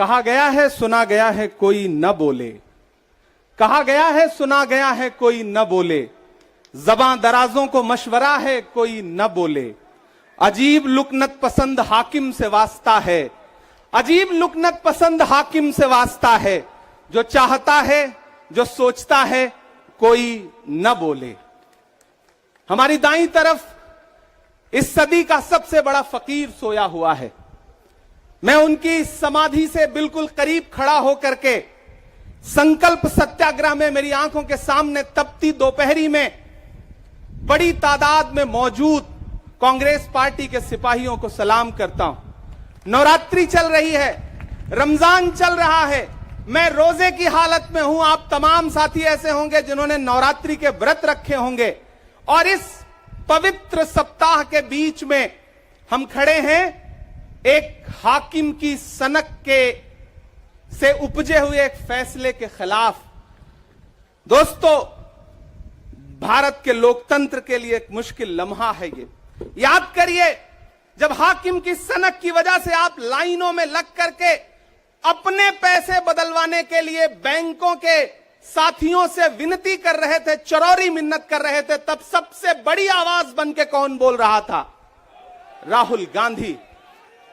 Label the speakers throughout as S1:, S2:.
S1: कहा गया है सुना गया है कोई न बोले, कहा गया है सुना गया है कोई न बोले, ज़बां दराजों को मशवरा है कोई न बोले, अजीब लुकनत पसंद हाकिम से वास्ता है, अजीब लुकनत पसंद हाकिम से वास्ता है, जो चाहता है जो सोचता है कोई न बोले। हमारी दाईं तरफ इस सदी का सबसे बड़ा फकीर सोया हुआ है। मैं उनकी समाधि से बिल्कुल करीब खड़ा होकर के संकल्प सत्याग्रह में मेरी आंखों के सामने तपती दोपहरी में बड़ी तादाद में मौजूद कांग्रेस पार्टी के सिपाहियों को सलाम करता हूं। नवरात्रि चल रही है, रमजान चल रहा है, मैं रोजे की हालत में हूं। आप तमाम साथी ऐसे होंगे जिन्होंने नवरात्रि के व्रत रखे होंगे और इस पवित्र सप्ताह के बीच में हम खड़े हैं एक हाकिम की सनक के से उपजे हुए एक फैसले के खिलाफ। दोस्तों, भारत के लोकतंत्र के लिए एक मुश्किल लम्हा है ये। याद करिए, जब हाकिम की सनक की वजह से आप लाइनों में लग करके अपने पैसे बदलवाने के लिए बैंकों के साथियों से विनती कर रहे थे, चरौरी मिन्नत कर रहे थे, तब सबसे बड़ी आवाज बन के कौन बोल रहा था? राहुल गांधी।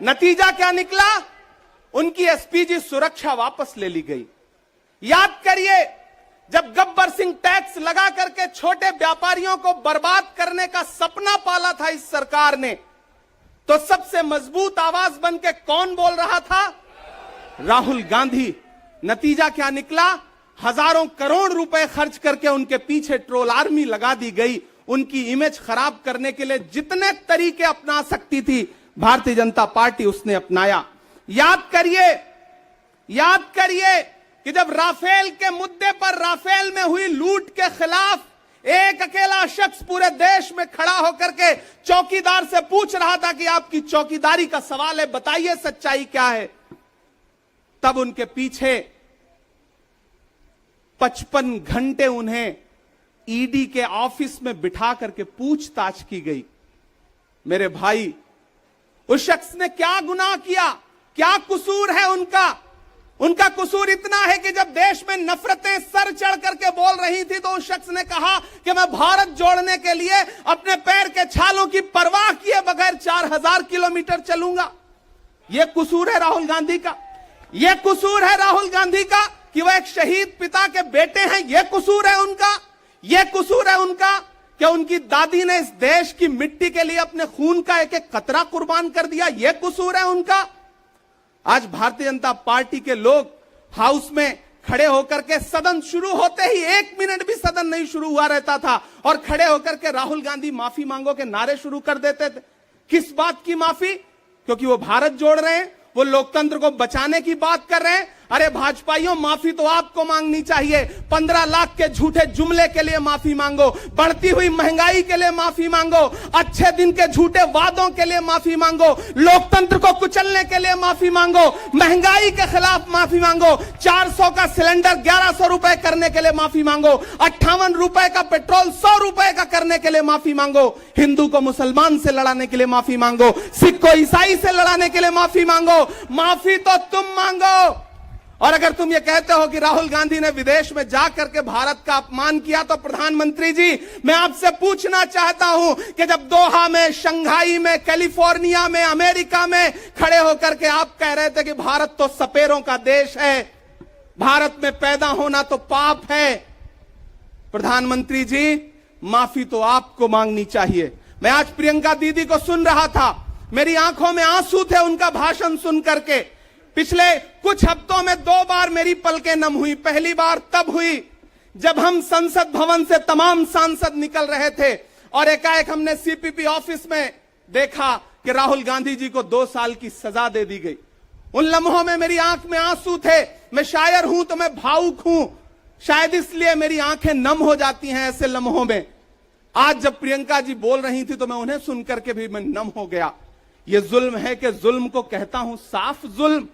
S1: नतीजा क्या निकला? उनकी एसपीजी सुरक्षा वापस ले ली गई। याद करिए, जब गब्बर सिंह टैक्स लगा करके छोटे व्यापारियों को बर्बाद करने का सपना पाला था इस सरकार ने, तो सबसे मजबूत आवाज बन के कौन बोल रहा था? राहुल गांधी। नतीजा क्या निकला? हजारों करोड़ रुपए खर्च करके उनके पीछे ट्रोल आर्मी लगा दी गई। उनकी इमेज खराब करने के लिए जितने तरीके अपना सकती थी भारतीय जनता पार्टी उसने अपनाया। याद करिए कि जब राफेल के मुद्दे पर, राफेल में हुई लूट के खिलाफ एक अकेला शख्स पूरे देश में खड़ा होकर के चौकीदार से पूछ रहा था कि आपकी चौकीदारी का सवाल है, बताइए सच्चाई क्या है। तब उनके पीछे 55 घंटे उन्हें ईडी के ऑफिस में बिठा करके पूछताछ की गई। मेरे भाई, उस शख्स ने क्या गुनाह किया? क्या कसूर है उनका? उनका कसूर इतना है कि जब देश में नफरतें सर चढ़ करके बोल रही थी तो उस शख्स ने कहा कि मैं भारत जोड़ने के लिए अपने पैर के छालों की परवाह किए बगैर 4000 किलोमीटर चलूंगा। यह कसूर है राहुल गांधी का। यह कसूर है राहुल गांधी का कि वह एक शहीद पिता के बेटे हैं। यह कसूर है उनका। यह कसूर है उनका कि उनकी दादी ने इस देश की मिट्टी के लिए अपने खून का एक एक कतरा कुर्बान कर दिया। यह कसूर है उनका। आज भारतीय जनता पार्टी के लोग हाउस में खड़े होकर के, सदन शुरू होते ही 1 मिनट भी सदन नहीं शुरू हुआ रहता था और खड़े होकर के राहुल गांधी माफी मांगो के नारे शुरू कर देते थे। किस बात की माफी? क्योंकि वो भारत जोड़ रहे हैं, वो लोकतंत्र को बचाने की बात कर रहे हैं। अरे भाजपाइयों, माफी तो आपको मांगनी चाहिए। 15 लाख के झूठे जुमले के लिए माफी मांगो, बढ़ती हुई महंगाई के लिए माफी मांगो, अच्छे दिन के झूठे वादों के लिए माफी मांगो, लोकतंत्र को कुचलने के लिए माफी मांगो, महंगाई के खिलाफ माफी मांगो, 400 का सिलेंडर 1100 रुपए करने के लिए माफी मांगो, 58 रुपए का पेट्रोल 100 रुपए का करने के लिए माफी मांगो, हिंदू को मुसलमान से लड़ाने के लिए माफी मांगो, सिख को ईसाई से लड़ाने के लिए माफी मांगो। माफी तो तुम मांगो। और अगर तुम ये कहते हो कि राहुल गांधी ने विदेश में जाकर के भारत का अपमान किया, तो प्रधानमंत्री जी, मैं आपसे पूछना चाहता हूं कि जब दोहा में, शंघाई में, कैलिफोर्निया में, अमेरिका में खड़े होकर के आप कह रहे थे कि भारत तो सपेरों का देश है, भारत में पैदा होना तो पाप है, प्रधानमंत्री जी, माफी तो आपको मांगनी चाहिए। मैं आज प्रियंका दीदी को सुन रहा था, मेरी आंखों में आंसू थे उनका भाषण सुन करके। पिछले कुछ हफ्तों में 2 बार मेरी पलकें नम हुई। पहली बार तब हुई जब हम संसद भवन से तमाम सांसद निकल रहे थे और एकाएक हमने सीपीपी ऑफिस में देखा कि राहुल गांधी जी को 2 साल की सजा दे दी गई। उन लम्हों में मेरी आंख में आंसू थे। मैं शायर हूं तो मैं भावुक हूं, शायद इसलिए मेरी आंखें नम हो जाती हैं ऐसे लम्हों में। आज जब प्रियंका जी बोल रही थी तो मैं उन्हें सुनकर के भी मैं नम हो गया। यह जुल्म है कि जुल्म को कहता हूं साफ जुल्म।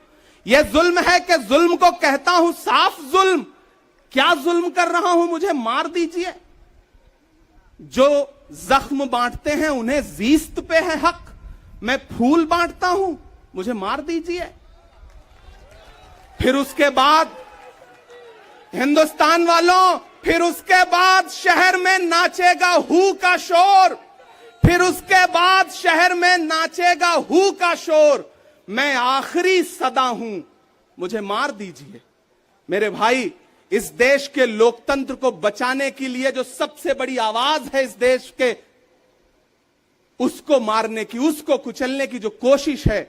S1: यह जुल्म है कि जुल्म को कहता हूं साफ जुल्म। क्या जुल्म कर रहा हूं? मुझे मार दीजिए। जो जख्म बांटते हैं उन्हें जीस्त पे है हक। मैं फूल बांटता हूं, मुझे मार दीजिए। फिर उसके बाद हिंदुस्तान वालों, फिर उसके बाद शहर में नाचेगा हू का शोर, फिर उसके बाद शहर में नाचेगा हू का शोर। मैं आखिरी सदा हूं, मुझे मार दीजिए। मेरे भाई, इस देश के लोकतंत्र को बचाने के लिए जो सबसे बड़ी आवाज है इस देश के, उसको मारने की, उसको कुचलने की जो कोशिश है,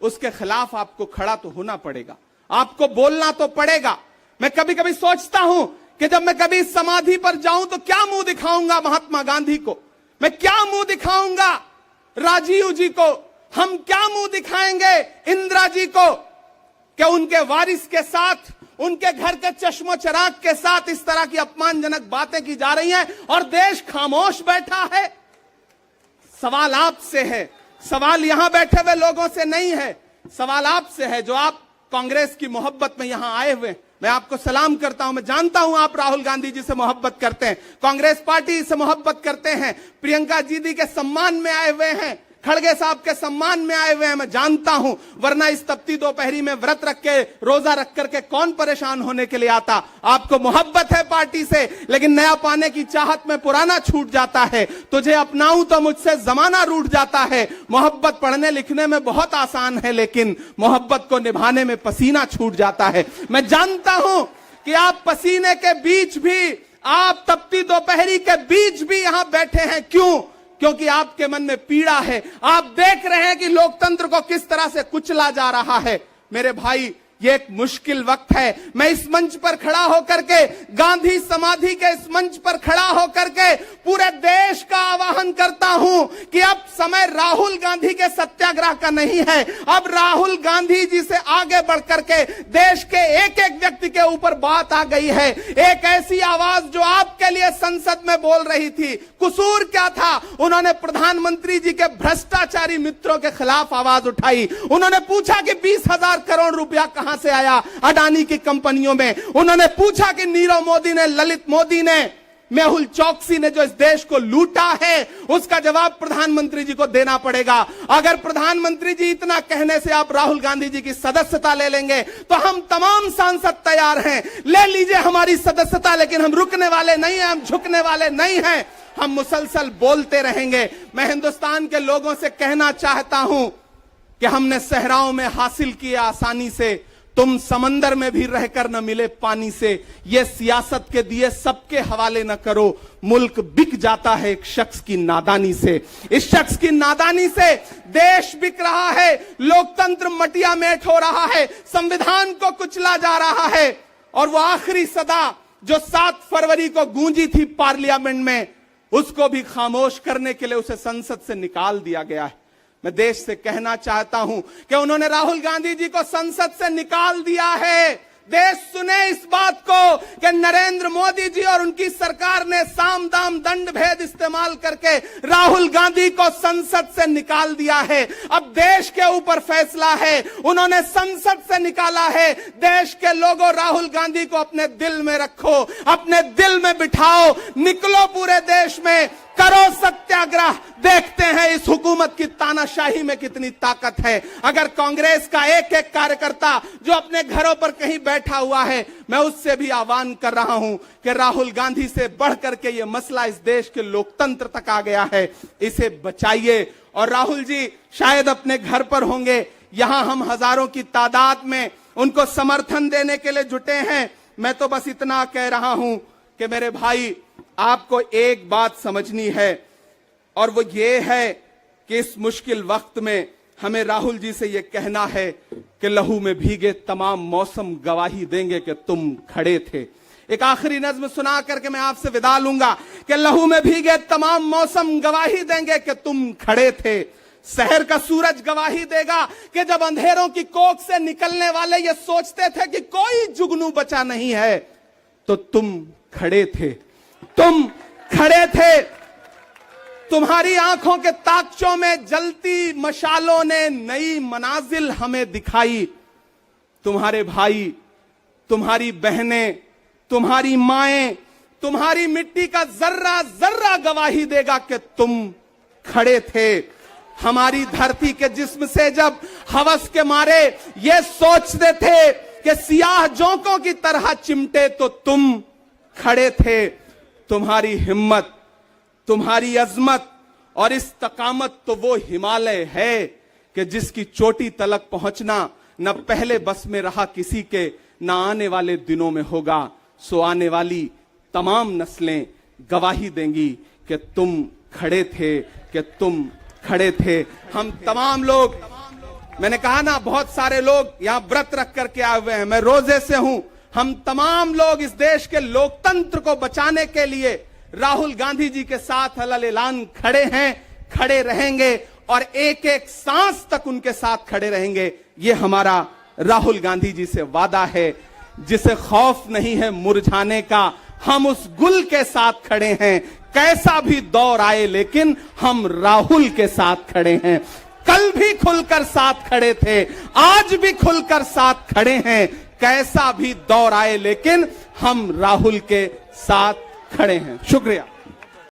S1: उसके खिलाफ आपको खड़ा तो होना पड़ेगा, आपको बोलना तो पड़ेगा। मैं कभी कभी सोचता हूं कि जब मैं कभी समाधि पर जाऊं तो क्या मुंह दिखाऊंगा महात्मा गांधी को, मैं क्या मुंह दिखाऊंगा राजीव जी को, हम क्या मुंह दिखाएंगे इंदिरा जी को, कि उनके वारिस के साथ, उनके घर के चश्मो चिराग के साथ इस तरह की अपमानजनक बातें की जा रही हैं और देश खामोश बैठा है। सवाल आपसे है, सवाल यहां बैठे हुए लोगों से नहीं है, सवाल आपसे है जो आप कांग्रेस की मोहब्बत में यहां आए हुए। मैं आपको सलाम करता हूं, मैं जानता हूं आप राहुल गांधी जी से मोहब्बत करते हैं, कांग्रेस पार्टी से मोहब्बत करते हैं, प्रियंका दीदी के सम्मान में आए हुए हैं, खड़गे साहब के सम्मान में आए हुए हैं, मैं जानता हूं, वरना इस तपती दोपहरी में व्रत रख के, रोजा रख करके कौन परेशान होने के लिए आता। आपको मोहब्बत है पार्टी से, लेकिन नया पाने की चाहत में पुराना छूट जाता है। तुझे अपनाऊं तो मुझसे जमाना रूठ जाता है। मोहब्बत पढ़ने लिखने में बहुत आसान है, लेकिन मोहब्बत को निभाने में पसीना छूट जाता है। मैं जानता हूं कि आप पसीने के बीच भी, आप तपती दोपहरी के बीच भी यहां बैठे हैं। क्यों? क्योंकि आपके मन में पीड़ा है, आप देख रहे हैं कि लोकतंत्र को किस तरह से कुचला जा रहा है। मेरे भाई, ये एक मुश्किल वक्त है। मैं इस मंच पर खड़ा होकर के, गांधी समाधि के इस मंच पर खड़ा होकर के पूरे देश का आह्वान करता हूं कि अब समय राहुल गांधी के सत्याग्रह का नहीं है। अब राहुल गांधी जी से आगे बढ़ करके देश के एक एक व्यक्ति के ऊपर बात आ गई है। एक ऐसी आवाज जो आपके लिए संसद में बोल रही थी, कसूर क्या था? उन्होंने प्रधानमंत्री जी के भ्रष्टाचारी मित्रों के खिलाफ आवाज उठाई। उन्होंने पूछा कि 20,000 करोड़ रुपया कहां से आया अडानी की कंपनियों में। उन्होंने पूछा कि नीरव मोदी ने, ललित मोदी ने, मेहुल चौकसी ने जो इस देश को लूटा है, उसका जवाब प्रधानमंत्री जी को देना पड़ेगा। अगर प्रधानमंत्री जी इतना कहने से आप राहुल गांधी जी की सदस्यता ले लेंगे तो हम तमाम सांसद तैयार हैं, ले लीजिए हमारी सदस्यता, लेकिन हम रुकने वाले नहीं हैं, हम झुकने वाले नहीं हैं, हम मुसलसल बोलते रहेंगे। मैं हिंदुस्तान के लोगों से कहना चाहता हूं कि हमने सहराओं में हासिल किया आसानी से, तुम समंदर में भी रहकर न मिले पानी से। ये सियासत के दिए सबके हवाले न करो, मुल्क बिक जाता है एक शख्स की नादानी से। इस शख्स की नादानी से देश बिक रहा है, लोकतंत्र मटिया मेट हो रहा है, संविधान को कुचला जा रहा है। और वो आखिरी सदा जो 7 फरवरी को गूंजी थी पार्लियामेंट में, उसको भी खामोश करने के लिए उसे संसद से निकाल दिया गया है। मैं देश से कहना चाहता हूं कि उन्होंने राहुल गांधी जी को संसद से निकाल दिया है। देश सुने इस बात को कि नरेंद्र मोदी जी और उनकी सरकार ने साम दाम दंड भेद इस्तेमाल करके राहुल गांधी को संसद से निकाल दिया है। अब देश के ऊपर फैसला है, उन्होंने संसद से निकाला है। देश के लोगों, राहुल गांधी को अपने दिल में रखो, अपने दिल में बिठाओ, निकलो पूरे देश में, करो सत्याग्रह। देखते हैं इस हुकूमत की तानाशाही में कितनी ताकत है। अगर कांग्रेस का एक एक कार्यकर्ता जो अपने घरों पर कहीं बैठा हुआ है, मैं उससे भी आह्वान कर रहा हूं कि राहुल गांधी से बढ़ करके ये मसला इस देश के लोकतंत्र तक आ गया है, इसे बचाइए। और राहुल जी शायद अपने घर पर होंगे, यहां हम हजारों की तादाद में उनको समर्थन देने के लिए जुटे हैं। मैं तो बस इतना कह रहा हूं कि मेरे भाई, आपको एक बात समझनी है, और वो ये है कि इस मुश्किल वक्त में हमें राहुल जी से ये कहना है कि लहू में भीगे तमाम मौसम गवाही देंगे कि तुम खड़े थे। एक आखिरी नज्म सुना करके मैं आपसे विदा लूंगा कि लहू में भीगे तमाम मौसम गवाही देंगे कि तुम खड़े थे। शहर का सूरज गवाही देगा कि जब अंधेरों की कोख से निकलने वाले ये सोचते थे कि कोई जुगनू बचा नहीं है, तो तुम खड़े थे, तुम खड़े थे। तुम्हारी आंखों के ताकचों में जलती मशालों ने नई मनाजिल हमें दिखाई। तुम्हारे भाई, तुम्हारी बहनें, तुम्हारी माएं, तुम्हारी मिट्टी का जर्रा जर्रा गवाही देगा कि तुम खड़े थे। हमारी धरती के जिस्म से जब हवस के मारे ये सोचते थे कि सियाह जोंकों की तरह चिमटे तो तुम खड़े थे। तुम्हारी हिम्मत, तुम्हारी अजमत और इस्तकामत तो वो हिमालय है कि जिसकी चोटी तलक पहुंचना न पहले बस में रहा किसी के, न आने वाले दिनों में होगा। सो आने वाली तमाम नस्लें गवाही देंगी कि तुम खड़े थे, कि तुम खड़े थे। हम तमाम लोग, मैंने कहा ना बहुत सारे लोग यहां व्रत रख करके आए हुए हैं, मैं रोजे से हूं। हम तमाम लोग इस देश के लोकतंत्र को बचाने के लिए राहुल गांधी जी के साथ अलल ऐलान खड़े हैं, खड़े रहेंगे और एक एक सांस तक उनके साथ खड़े रहेंगे। ये हमारा राहुल गांधी जी से वादा है। जिसे खौफ नहीं है मुरझाने का, हम उस गुल के साथ खड़े हैं। कैसा भी दौर आए लेकिन हम राहुल के साथ खड़े हैं। कल भी खुलकर साथ खड़े थे, आज भी खुलकर साथ खड़े हैं। कैसा भी दौर आए लेकिन हम राहुल के साथ खड़े हैं। शुक्रिया।